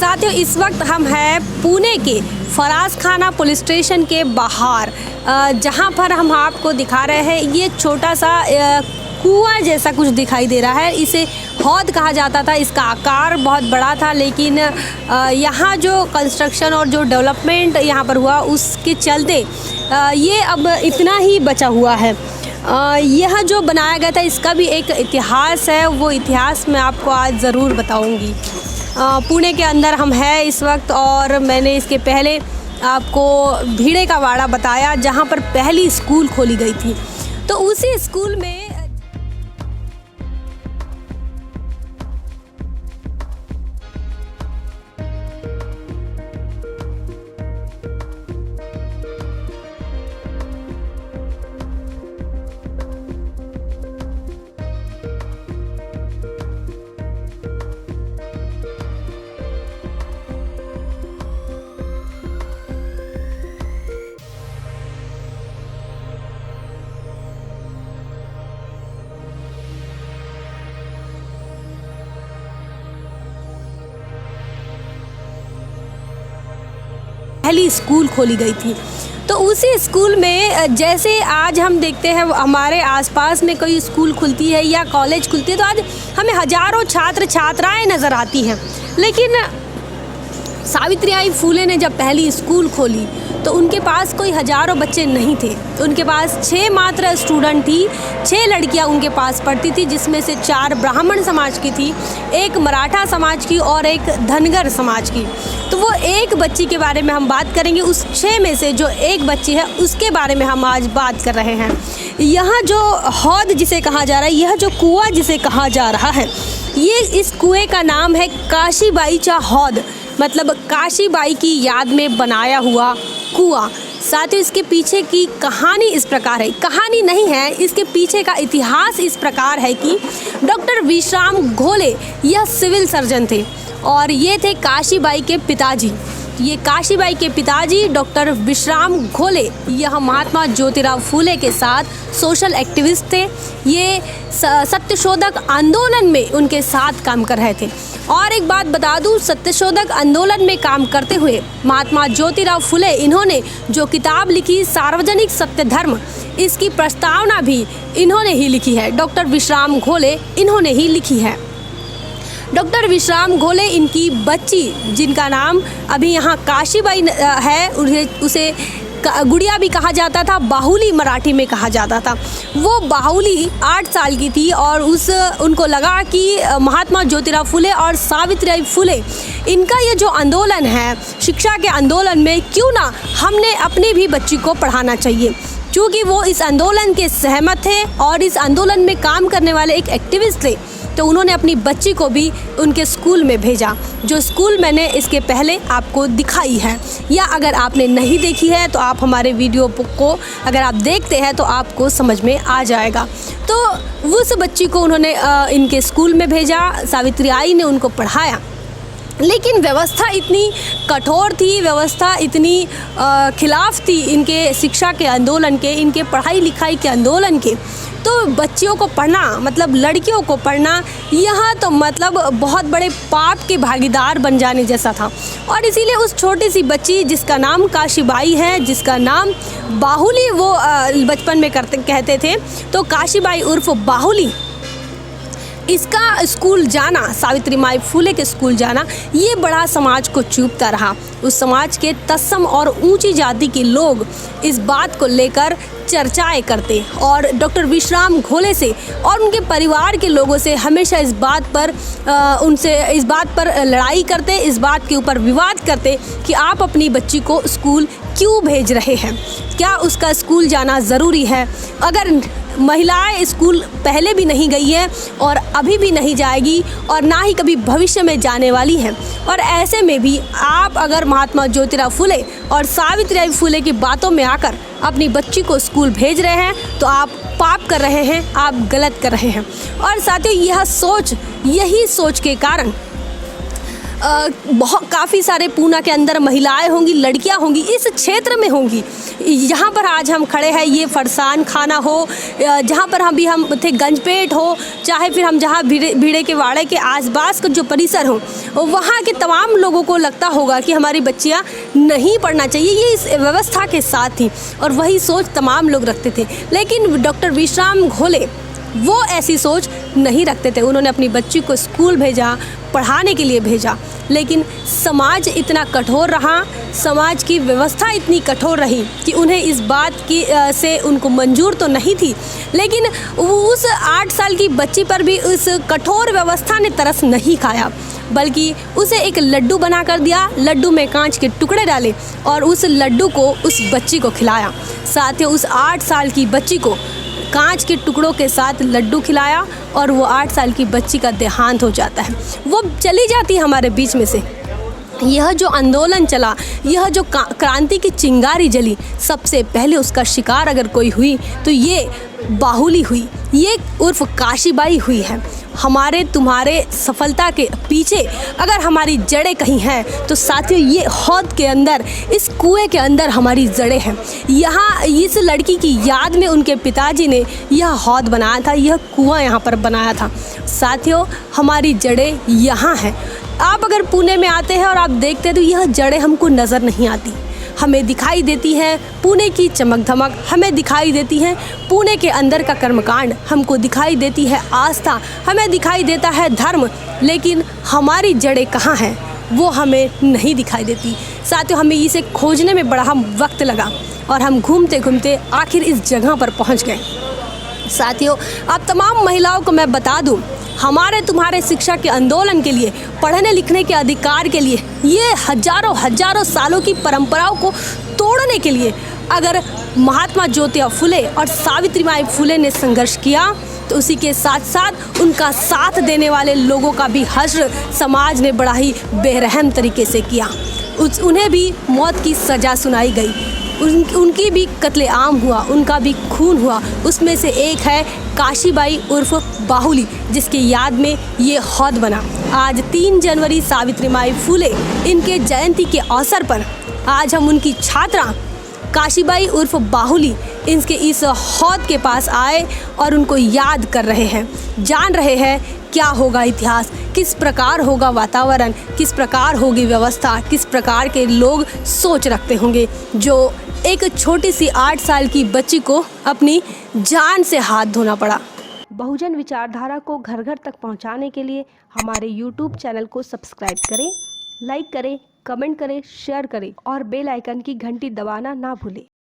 साथियों, इस वक्त हम हैं पुणे के फराज खाना पुलिस स्टेशन के बाहर, जहां पर हम आपको दिखा रहे हैं ये छोटा सा कुआं जैसा कुछ दिखाई दे रहा है। इसे हौद कहा जाता था। इसका आकार बहुत बड़ा था, लेकिन यहाँ जो कंस्ट्रक्शन और जो डेवलपमेंट यहाँ पर हुआ उसके चलते ये अब इतना ही बचा हुआ है। यह जो बनाया गया था इसका भी एक इतिहास है, वो इतिहास मैं आपको आज ज़रूर बताऊंगी। पुणे के अंदर हम हैं इस वक्त, और मैंने इसके पहले आपको भीड़े का वाड़ा बताया जहाँ पर पहली स्कूल खोली गई थी। तो उसी स्कूल में पहली स्कूल खोली गई थी। तो उसी स्कूल में जैसे आज हम देखते हैं हमारे आसपास में कोई स्कूल खुलती है या कॉलेज खुलती है तो आज हमें हजारों छात्र छात्राएं नज़र आती हैं, लेकिन सावित्रीबाई फुले ने जब पहली स्कूल खोली तो उनके पास कोई हजारों बच्चे नहीं थे। उनके पास 6 मात्र स्टूडेंट थी, 6 लड़कियां उनके पास पढ़ती थी, जिसमें से 4 ब्राह्मण समाज की थी, 1 मराठा समाज की और 1 धनगर समाज की। तो वो एक बच्ची के बारे में हम बात करेंगे। उस 6 में से जो एक बच्ची है उसके बारे में हम आज बात कर रहे हैं। यहाँ जो हौद जिसे कहा जा रहा है, यह जो कुआं जिसे कहा जा रहा है, ये इस कुएँ का नाम है काशीबाई चा हौद, मतलब काशीबाई की याद में बनाया हुआ कुआं। साथियों, इसके पीछे की कहानी इस प्रकार है, कहानी नहीं है, इसके पीछे का इतिहास इस प्रकार है कि डॉक्टर विश्राम घोले यह सिविल सर्जन थे और ये थे काशीबाई के पिताजी। ये काशीबाई के पिताजी डॉक्टर विश्राम घोले यह महात्मा ज्योतिराव फुले के साथ सोशल एक्टिविस्ट थे। ये सत्यशोधक आंदोलन में उनके साथ काम कर रहे थे। और एक बात बता दूं, सत्यशोधक आंदोलन में काम करते हुए महात्मा ज्योतिराव फुले इन्होंने जो किताब लिखी सार्वजनिक सत्य धर्म, इसकी प्रस्तावना भी इन्होंने ही लिखी है, डॉक्टर विश्राम घोले इन्होंने ही लिखी है। डॉक्टर विश्राम घोले इनकी बच्ची, जिनका नाम अभी यहाँ काशीबाई है, उसे गुड़िया भी कहा जाता था, बाहुली मराठी में कहा जाता था। वो बाहुली 8 साल की थी और उनको लगा कि महात्मा ज्योतिराव फुले और सावित्रीबाई फुले इनका ये जो आंदोलन है शिक्षा के आंदोलन में, क्यों ना हमने अपनी भी बच्ची को पढ़ाना चाहिए। क्योंकि वो इस आंदोलन के सहमत थे और इस आंदोलन में काम करने वाले एक एक्टिविस्ट थे, तो उन्होंने अपनी बच्ची को भी उनके स्कूल में भेजा, जो स्कूल मैंने इसके पहले आपको दिखाई है। या अगर आपने नहीं देखी है तो आप हमारे वीडियो को अगर आप देखते हैं तो आपको समझ में आ जाएगा। तो उस बच्ची को उन्होंने इनके स्कूल में भेजा, सावित्रीबाई ने उनको पढ़ाया, लेकिन व्यवस्था इतनी कठोर थी, व्यवस्था इतनी खिलाफ थी इनके शिक्षा के आंदोलन के, इनके पढ़ाई लिखाई के आंदोलन के। तो बच्चियों को पढ़ना, मतलब लड़कियों को पढ़ना, यहाँ तो मतलब बहुत बड़े पाप के भागीदार बन जाने जैसा था। और इसीलिए उस छोटी सी बच्ची जिसका नाम काशीबाई है, जिसका नाम बाहुली वो बचपन में कहते थे, तो काशीबाई उर्फ बाहुली, इसका स्कूल जाना, सावित्रीबाई फुले के स्कूल जाना, ये बड़ा समाज को चूभता रहा। उस समाज के तत्सम और ऊंची जाति के लोग इस बात को लेकर चर्चाएं करते और डॉक्टर विश्राम घोले से और उनके परिवार के लोगों से हमेशा इस बात पर लड़ाई करते, इस बात के ऊपर विवाद करते कि आप अपनी बच्ची को स्कूल क्यों भेज रहे हैं, क्या उसका स्कूल जाना ज़रूरी है। अगर महिलाएं स्कूल पहले भी नहीं गई है और अभी भी नहीं जाएगी और ना ही कभी भविष्य में जाने वाली है, और ऐसे में भी आप अगर महात्मा ज्योतिराव फुले और सावित्रीबाई फुले की बातों में आकर अपनी बच्ची को स्कूल भेज रहे हैं तो आप पाप कर रहे हैं, आप गलत कर रहे हैं। और साथियों, यही सोच के कारण बहुत काफ़ी सारे पूना के अंदर महिलाएं होंगी, लड़कियां होंगी, इस क्षेत्र में होंगी। यहाँ पर आज हम खड़े हैं, ये फरसान खाना हो, जहाँ पर हम थे गंजपेट हो, चाहे फिर हम जहाँ भिड़े के वाड़े के आसपास का जो परिसर हो, वहाँ के तमाम लोगों को लगता होगा कि हमारी बच्चियाँ नहीं पढ़ना चाहिए, ये इस व्यवस्था के साथ थी और वही सोच तमाम लोग रखते थे। लेकिन डॉक्टर विश्राम घोले वो ऐसी सोच नहीं रखते थे। उन्होंने अपनी बच्ची को स्कूल भेजा, पढ़ाने के लिए भेजा, लेकिन समाज इतना कठोर रहा, समाज की व्यवस्था इतनी कठोर रही कि उन्हें इस बात की से उनको मंजूर तो नहीं थी, लेकिन उस 8 साल की बच्ची पर भी उस कठोर व्यवस्था ने तरस नहीं खाया, बल्कि उसे एक लड्डू बना कर दिया, लड्डू में कांच के टुकड़े डाले और उस लड्डू को उस बच्ची को खिलाया। साथ ही उस 8 साल की बच्ची को कांच के टुकड़ों के साथ लड्डू खिलाया और वो 8 साल की बच्ची का देहांत हो जाता है, वो चली जाती है हमारे बीच में से। यह जो आंदोलन चला, यह जो क्रांति की चिंगारी जली, सबसे पहले उसका शिकार अगर कोई हुई तो ये बाहुली हुई, ये उर्फ काशीबाई हुई है। हमारे तुम्हारे सफलता के पीछे अगर हमारी जड़ें कहीं हैं तो साथियों ये हौद के अंदर, इस कुएं के अंदर हमारी जड़ें हैं। यहाँ इस लड़की की याद में उनके पिताजी ने यह हौद बनाया था, यह कुआं यहाँ पर बनाया था। साथियों हमारी जड़ें यहाँ हैं। आप अगर पुणे में आते हैं और आप देखते हैं तो यह जड़ें हमको नज़र नहीं आती, हमें दिखाई देती है पुणे की चमक धमक, हमें दिखाई देती है पुणे के अंदर का कर्मकांड, हमको दिखाई देती है आस्था, हमें दिखाई देता है धर्म, लेकिन हमारी जड़ें कहाँ हैं वो हमें नहीं दिखाई देती। साथियों हमें इसे खोजने में बड़ा वक्त लगा और हम घूमते घूमते आखिर इस जगह पर पहुँच गए। साथियों आप तमाम महिलाओं को मैं बता दूं, हमारे तुम्हारे शिक्षा के आंदोलन के लिए, पढ़ने लिखने के अधिकार के लिए, ये हजारों सालों की परंपराओं को तोड़ने के लिए अगर महात्मा ज्योतिबा फुले और सावित्रीबाई फुले ने संघर्ष किया तो उसी के साथ साथ उनका साथ देने वाले लोगों का भी हश्र समाज ने बड़ा ही बेरहम तरीके से किया। उन्हें भी मौत की सज़ा सुनाई गई, उनकी भी कत्लेआम हुआ, उनका भी खून हुआ। उसमें से एक है काशीबाई उर्फ बाहुली, जिसकी याद में ये हौद बना। आज 3 जनवरी सावित्रीबाई फुले इनके जयंती के अवसर पर आज हम उनकी छात्रा काशीबाई उर्फ बाहुली इनके इस हौद के पास आए और उनको याद कर रहे हैं, जान रहे हैं क्या होगा इतिहास, किस प्रकार होगा वातावरण, किस प्रकार होगी व्यवस्था, किस प्रकार के लोग सोच रखते होंगे जो एक छोटी सी 8 साल की बच्ची को अपनी जान से हाथ धोना पड़ा। बहुजन विचारधारा को घर घर तक पहुंचाने के लिए हमारे YouTube चैनल को सब्सक्राइब करें, लाइक करें, कमेंट करें, शेयर करें और बेल आइकन की घंटी दबाना ना भूलें।